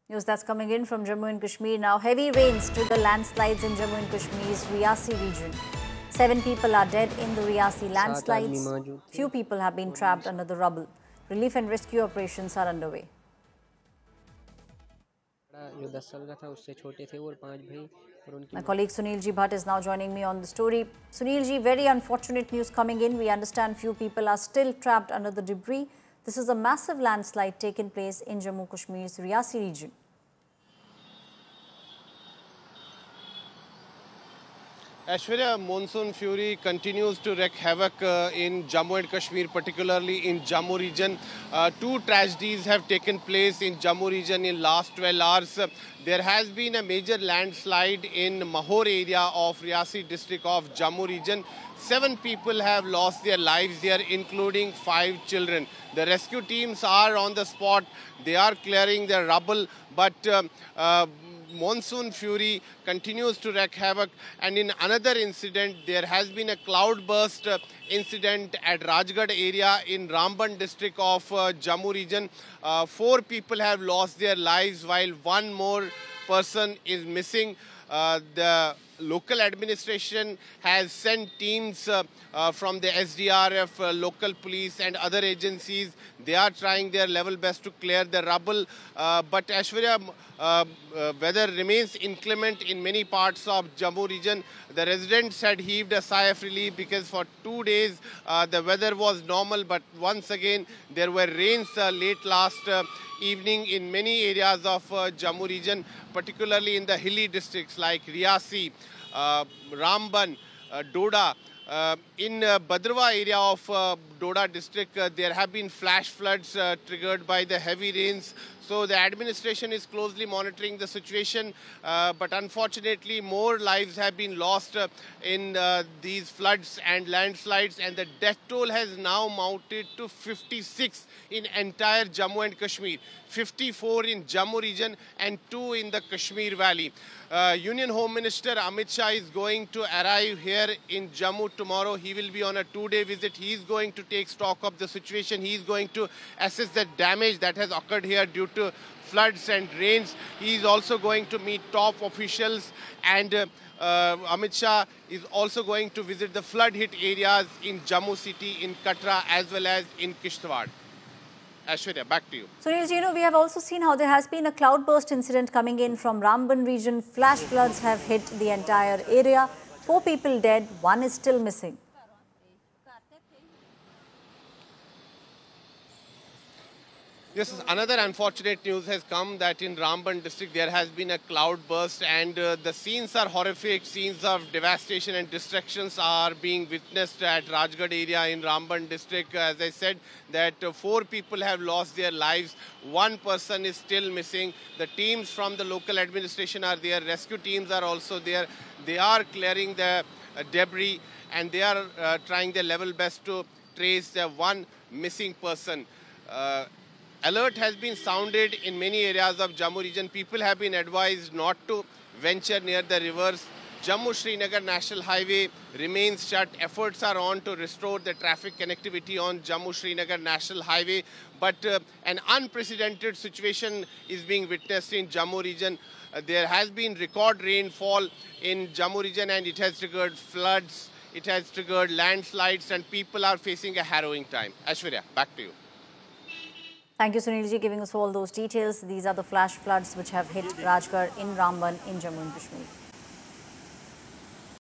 News that's coming in from Jammu and Kashmir now. Heavy rains trigger landslides in Jammu and Kashmir's Riyasi region. 7 people are dead in the Riyasi landslides. Few people have been trapped under the rubble. Relief and rescue operations are underway. My colleague Sunil Ji Bhatt is now joining me on the story. Sunil Ji, very unfortunate news coming in. We understand few people are still trapped under the debris. This is a massive landslide taken place in Jammu Kashmir's Riyasi region. Aishwarya, monsoon fury continues to wreak havoc in Jammu and Kashmir, particularly in Jammu region. Two tragedies have taken place in Jammu region in last 12 hours. There has been a major landslide in Mahor area of Riyasi district of Jammu region. 7 people have lost their lives there, including 5 children. The rescue teams are on the spot. They are clearing the rubble, but monsoon fury continues to wreak havoc. And in another incident, there has been a cloudburst incident at Rajgarh area in Ramban district of Jammu region. 4 people have lost their lives while 1 more person is missing. The local administration has sent teams from the SDRF, local police and other agencies. They are trying their level best to clear the rubble. But Aishwarya, weather remains inclement in many parts of Jammu region. The residents had heaved a sigh of relief because for 2 days the weather was normal. But once again, there were rains late last evening in many areas of Jammu region, particularly in the hilly districts like Riyasi, Ramban, Doda. In Badrawa area of Doda district, there have been flash floods triggered by the heavy rains. So the administration is closely monitoring the situation, but unfortunately more lives have been lost in these floods and landslides, and the death toll has now mounted to 56 in entire Jammu and Kashmir, 54 in Jammu region and 2 in the Kashmir Valley. Union Home Minister Amit Shah is going to arrive here in Jammu tomorrow. He will be on a 2-day visit. He is going to take stock of the situation. He is going to assess the damage that has occurred here due to floods and rains. He is also going to meet top officials, and Amit Shah is also going to visit the flood-hit areas in Jammu city, in Katra, as well as in Kishtwar. Aishwarya, back to you. So, we have also seen how there has been a cloudburst incident coming in from Ramban region. Flash floods have hit the entire area. 4 people dead, 1 is still missing. Yes, another unfortunate news has come that in Ramban district there has been a cloudburst, and the scenes are horrific. Scenes of devastation and destructions are being witnessed at Rajgarh area in Ramban district. As I said, that 4 people have lost their lives. 1 person is still missing. The teams from the local administration are there. Rescue teams are also there. They are clearing the debris, and they are trying their level best to trace the 1 missing person. Alert has been sounded in many areas of Jammu region. People have been advised not to venture near the rivers. Jammu-Srinagar National Highway remains shut. Efforts are on to restore the traffic connectivity on Jammu-Srinagar National Highway. But an unprecedented situation is being witnessed in Jammu region. There has been record rainfall in Jammu region, and it has triggered floods. It has triggered landslides, and people are facing a harrowing time. Aishwarya, back to you. Thank you, Sunil Ji, giving us all those details. These are the flash floods which have hit Rajgarh in Ramban in Jammu and Kashmir.